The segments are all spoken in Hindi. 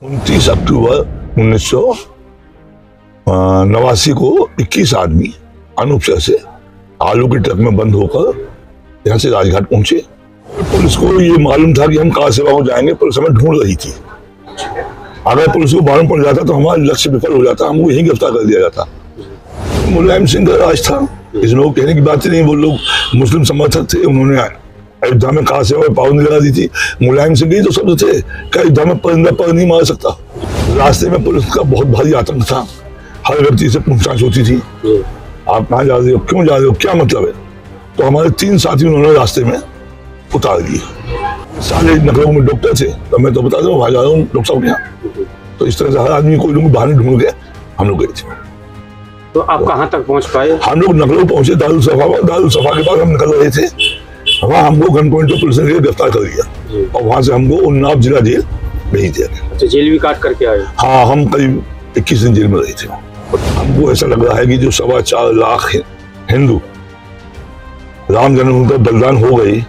29 अक्टूबर 1989 को 21 आदमी अनुपशहर से आलू के ट्रक में बंद होकर यहाँ से राजघाट पहुंचे। पुलिस को ये मालूम था कि हम कार सेवा को जाएंगे, पुलिस हमें ढूंढ रही थी। अगर पुलिस को मालूम पड़ जाता तो हमारा लक्ष्य विफल हो जाता, हमको यहीं गिरफ्तार कर दिया जाता। मुलायम सिंह का राज था, इसमें वो कहने की बात ही नहीं। वो लोग मुस्लिम समर्थक थे, उन्होंने अयोध्या में कार सेवा में पाबंदी लगा दी थी। मुलायम सिंह ही तो शब्द थे कि अयोध्या में परिंदा पर नहीं मार सकता। रास्ते में पुलिस का बहुत भारी आतंक था, हर व्यक्ति से पूछताछ होती थी, आप कहाँ जा रहे हो, क्यों जा रहे हो, क्या मतलब है। तो हमारे 3 साथी उन्होंने रास्ते में उतार दिए। सारे नगरों में डॉक्टर थे, तो मैं तो बता दूं वहां जा रहा हूँ डॉक्टर साहब के यहाँ। तो इस तरह से हर आदमी कोई लोग बहाने ढूंढ के हम लोग गए थे। तो आप कहाँ तक पहुँच पाए? हम लोग नगरों पहुंचे, दारुल सफा के बाद हम निकल रहे थे। वहाँ हमको गन पॉइंट पे पुलिस ने गिरफ्तार कर लिया और वहाँ से हमको उन्नाव जिला जेल भेज दिया गया। अच्छा, जेल भी काट करके आए? हाँ, हम करीब 21 दिन जेल में रहे थे। हमको ऐसा लग रहा है कि जो 4.25 लाख हिंदू राम जन्मभूमि पर बलिदान हो गई,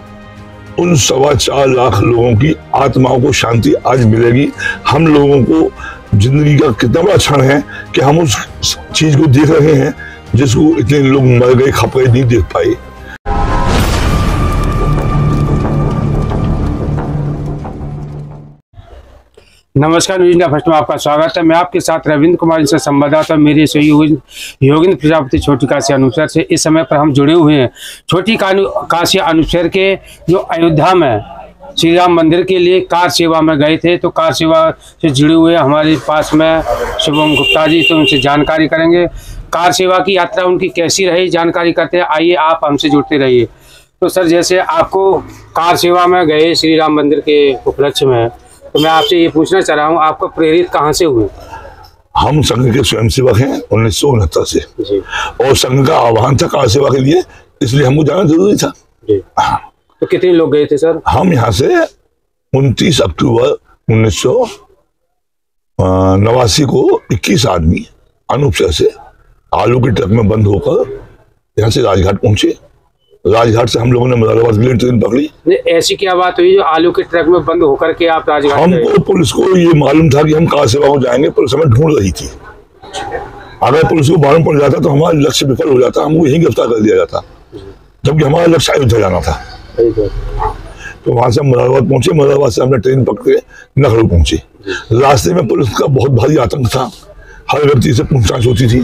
उन 4.25 लाख लोगों की आत्माओं को शांति आज मिलेगी। हम लोगों को जिंदगी का कितना बड़ा क्षण है कि हम उस चीज को देख रहे हैं जिसको इतने लोग मर गए, खप गए, नहीं देख पाए। नमस्कार, न्यूज इंडिया फर्स्ट में आपका स्वागत है। मैं आपके साथ रविंद्र कुमार से संवाददाता मेरे योगेंद्र प्रजापति छोटी काशी अनुपशहर से। इस समय पर हम जुड़े हुए हैं छोटी काशी अनुपशहर के, जो अयोध्या में श्री राम मंदिर के लिए कार सेवा में गए थे। तो कार सेवा से जुड़े हुए हमारे पास में शुभम गुप्ता जी, तो उनसे जानकारी करेंगे कार सेवा की यात्रा उनकी कैसी रही, जानकारी करते हैं। आइए आप हमसे जुड़ते रहिए। तो सर, जैसे आपको कार सेवा में गए श्री राम मंदिर के उपलक्ष्य में, तो मैं आपसे ये पूछना चाह रहा हूँ, आपको प्रेरित कहाँ से हुए? हम संघ के स्वयंसेवक हैं 1969 से जी। और संघ का आह्वान था कार सेवा के लिए, इसलिए हमको जाना जरूरी था जी। तो कितने लोग गए थे सर? हम यहाँ से 29 अक्टूबर 1989 को 21 आदमी अनुपशहर से आलू के ट्रक में बंद होकर यहाँ से राजघाट पहुंचे। राजघाट से हम लोगों ने मुरादाबाद के लिए ट्रेन पकड़ी। ऐसी क्या बात हुई जो आलू के ट्रक में बंद होकर के आप राजघाट? हमको पुलिस को ये मालूम था कि हम कार सेवा को जाएंगे, पुलिस हमें ढूंढ रही थी। अगर पुलिस को मालूम पड़ जाता तो हमारा लक्ष्य विफल हो जाता, हमको यहीं गिरफ्तार कर दिया जाता, जबकि हमारा लक्ष्य अयोध्या जाना था। तो वहां से हम मुरादाबाद पहुंचे। मुरादाबाद से हमने ट्रेन पकड़ के नखरू पहुंचे। रास्ते में पुलिस का बहुत भारी आतंक था, हर व्यक्ति से पूछताछ होती थी,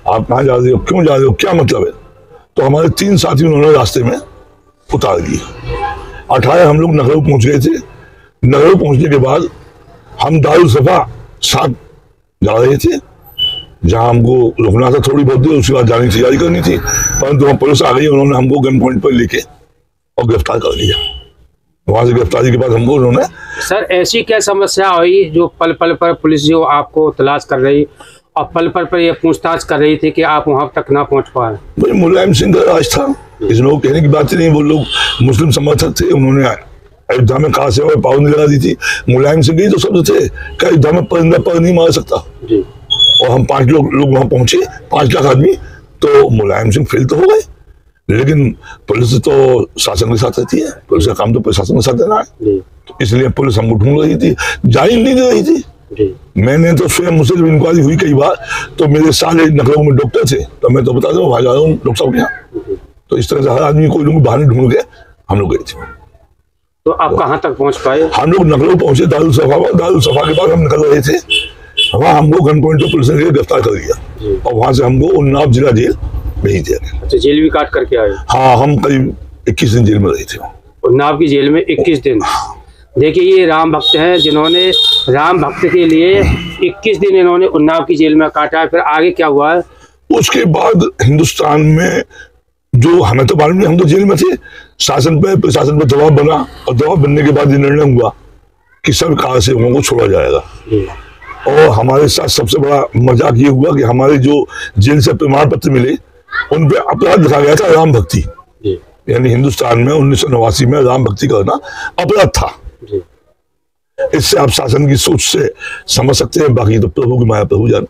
आप कहाँ जा रहे हो, क्यों जा रहे हो, क्या मतलब है। तो हमारे 3 साथी उन्होंने रास्ते में उतार दिए। 18 हम लोग नगरों पहुंच गए थे। नगरों पहुंचने के बाद हम दारुल सफा साथ जा रहे थे, जहां हमको रुकना था थोड़ी बहुत देर, उसके बाद जाने की तैयारी करनी थी। परंतु वहां पुलिस आ गई, उन्होंने हमको गन पॉइंट पर लेके और गिरफ्तार कर लिया। वहां से गिरफ्तारी के बाद हमको उन्होंने। सर, ऐसी क्या समस्या हुई जो पल पल पर पुलिस जो आपको तलाश कर रही और पल पल पर यह पूछताछ कर रही थी कि आप वहां तक ना पहुंच पाए? भाई, मुलायम सिंह का राज था, इसमें वो कहने की बात ही नहीं। वो लोग मुस्लिम समर्थक थे, उन्होंने अयोध्या में कार सेवा में पाबंदी लगा दी थी। मुलायम सिंह ही तो शब्द थे कि अयोध्या में परिंदा पर नहीं मार सकता जी। और हम 5 लोग वहां पहुंचे, 5 लाख आदमी। तो मुलायम सिंह फेल तो हो गए, लेकिन पुलिस तो शासन के साथ रहती है, पुलिस का काम तो प्रशासन के साथ देना है। तो इसलिए पुलिस हमको ढूंढ रही थी, जाने नहीं दे रही थी। मैंने तो स्वयं मुझसे जब इंक्वायरी हुई कई बार, तो मेरे सारे नगरों में डॉक्टर थे, तो मैं तो बता दूं वहां जा रहा हूँ डॉक्टर साहब के यहाँ। तो इस तरह से हर आदमी कोई लोग बहाने ढूंढ के हम लोग गए थे। तो आप कहाँ तक पहुँच पाए? हम लोग नगरों पहुंचे, दारुल सफा के बाद हम निकल रहे थे। वहाँ हमको गन पॉइंट पे पुलिस ने गिरफ्तार कर लिया और वहां से हमको उन्नाव जिला जेल भेज दिया गया। अच्छा, जेल भी काट करके आए? हाँ, हम करीब 21 दिन जेल में रहे थे। उन्नाव की जेल में 21 दिन। देखिए, ये राम भक्त हैं जिन्होंने राम भक्त के लिए 21 दिन इन्होंने उन्नाव की जेल में काटा। फिर आगे क्या हुआ? उसके बाद हिंदुस्तान में जो हमें तो मालूम नहीं, हम तो जेल में थे, शासन पे प्रशासन पे दबाव बना और दबाव बनने के बाद ये निर्णय हुआ कि सब कार सेवकों को छोड़ा जाएगा। और हमारे साथ सबसे बड़ा मजाक ये हुआ कि हमारे जो जेल से प्रमाण पत्र मिले उन पे अपराध लिखा गया था राम भक्ति, यानी हिंदुस्तान में 1989 में राम भक्ति करना अपराध था। इससे आप शासन की सोच से समझ सकते हैं, बाकी तो प्रभु की माया प्रभु जाने।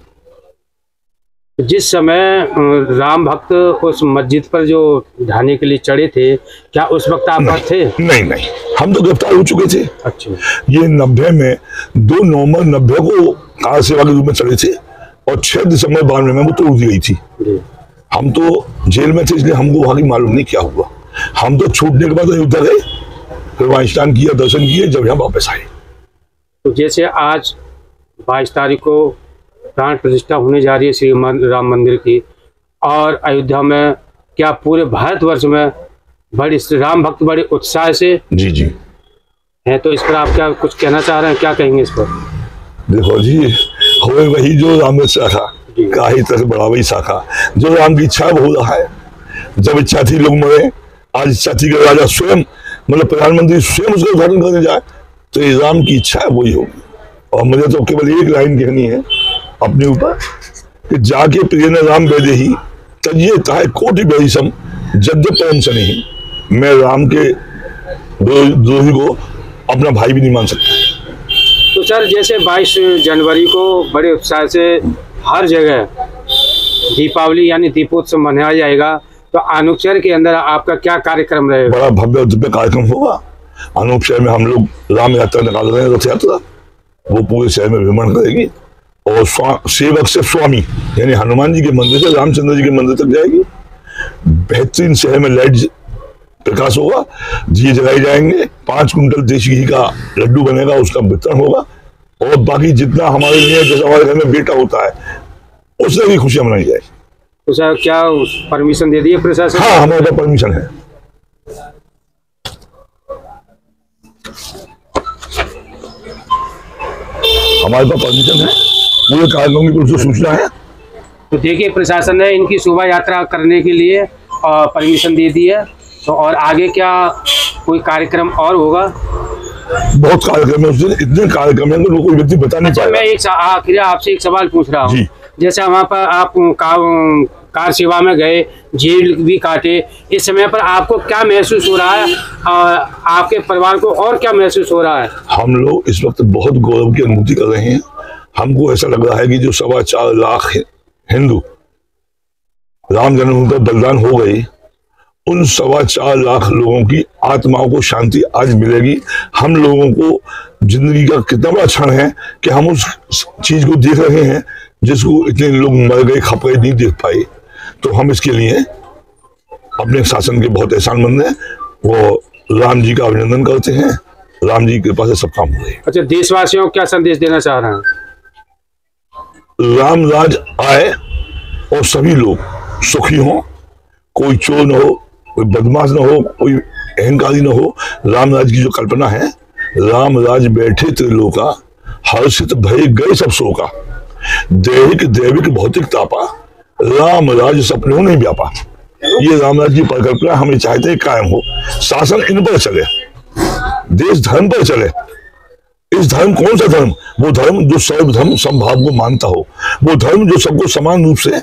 जिस समय राम भक्त उस मस्जिद पर जो ढाने के लिए चढ़े थे, क्या उस वक्त आप थे? नहीं नहीं, हम तो गिरफ्तार हो चुके थे। अच्छा। ये 90 में 2 नवंबर 90 को कार सेवा के रूप में चढ़े थे और 6 दिसंबर 92 में वो तोड़ दी गई थी। हम तो जेल में थे, इसलिए हमको वहां की मालूम नहीं क्या हुआ। हम तो छूटने के बाद अयोध्या गए, फिर वहां स्नान किया, दर्शन किए, जब यहाँ वापस आए। तो जैसे आज 22 तारीख को प्राण प्रतिष्ठा होने जा रही है श्री राम मंदिर की, और अयोध्या में क्या पूरे भारतवर्ष में बड़े राम भक्त बड़े उत्साह से जी जी हैं, तो इस पर आप क्या कुछ कहना चाह रहे हैं, क्या कहेंगे इस पर? देखो जी, हुए वही जो राम ने शाखा, काही तरह बड़ा वही शाखा, जो राम की इच्छा हो रहा है। जब इच्छा थी लोग मरे, आज इच्छा थी कि राजा स्वयं, मतलब प्रधानमंत्री स्वयं उसका उद्घाटन करने जाए, तो ये राम की इच्छा है, वही होगी। और मुझे तो केवल एक लाइन कहनी है अपने ऊपर कि जाके प्रिय ने राम बेदे ही तजिए ताहे कोटि बेहिसम जद्य परम सनेही। मैं राम के द्रोही को अपना भाई भी नहीं मान सकता। तो सर, जैसे 22 जनवरी को बड़े उत्साह से हर जगह दीपावली यानी दीपोत्सव मनाया जाएगा, तो अनूप शहर के अंदर आपका क्या कार्यक्रम रहेगा? बड़ा भव्य दिव्य कार्यक्रम होगा। अनूप शहर में हम लोग राम यात्रा निकाल रहे हैं, रथ यात्रा, वो पूरे शहर में भ्रमण करेगी और सेवक से स्वामी यानी हनुमान जी के मंदिर से रामचंद्र जी के मंदिर तक जाएगी। बेहतरीन शहर में लाइट प्रकाश होगा, दिए जलाए जाएंगे, 5 कुंटल देशी घी का लड्डू बनेगा, उसका वितरण होगा, और बाकी जितना हमारे लिए, जैसे हमारे घर में बेटा होता है, उससे भी खुशियां मनाई जाएगी। तो सर, क्या परमिशन दे दी है प्रशासन? हाँ, हमारे पास परमिशन है। हमारे पास परमिशन है, पूरे कार्यक्रम की कुछ सूचना है। तो देखिए, प्रशासन ने इनकी शोभा यात्रा करने के लिए परमिशन दे दी है, तो और आगे क्या कोई कार्यक्रम और होगा? बहुत कार्यक्रम है उस दिन, इतने कार्यक्रम है कि कोई व्यक्ति बता नहीं पाएगा। मैं आखिर आपसे एक सवाल पूछ रहा हूँ। जैसे वहाँ पर आप कार सेवा में गए, जेल भी काटे, इस समय पर आपको क्या महसूस हो रहा है, आपके परिवार को और क्या महसूस हो रहा है? हम लोग इस वक्त बहुत गौरव की अनुभूति कर रहे हैं। हमको ऐसा लग रहा है कि जो 4.25 लाख हिंदू राम जन्मभूमि पर बलिदान हो गए, उन 4.25 लाख लोगों की आत्माओं को शांति आज मिलेगी। हम लोगों को जिंदगी का कितना बड़ा क्षण है कि हम उस चीज को देख रहे हैं जिसको इतने लोग मर गए, खप गए, नहीं देख पाए। तो हम इसके लिए अपने शासन के बहुत एहसानमंद हैं, वो राम जी का अभिनंदन करते हैं। राम जी की कृपा से सब काम हो रहे हैं। अच्छा, देशवासियों को क्या संदेश देना चाह रहे हैं? राम राज आए और सभी लोग सुखी हों, कोई चोर न हो, कोई बदमाश न हो, कोई अहंकारी न हो। राम राज की जो कल्पना है, राम राज बैठे त्रिलोका, हर्षित भय गए सब शोका, दैहिक दैविक भौतिक तापा, राम राज सपनों नहीं व्यापा। ये राम राज की परिकल्पना हमें चाहते हैं कायम हो, शासन इन पर चले, देश धर्म पर चले। इस धर्म कौन सा धर्म? वो धर्म जो सर्वधर्म समभाव को मानता हो, वो धर्म जो सबको समान रूप से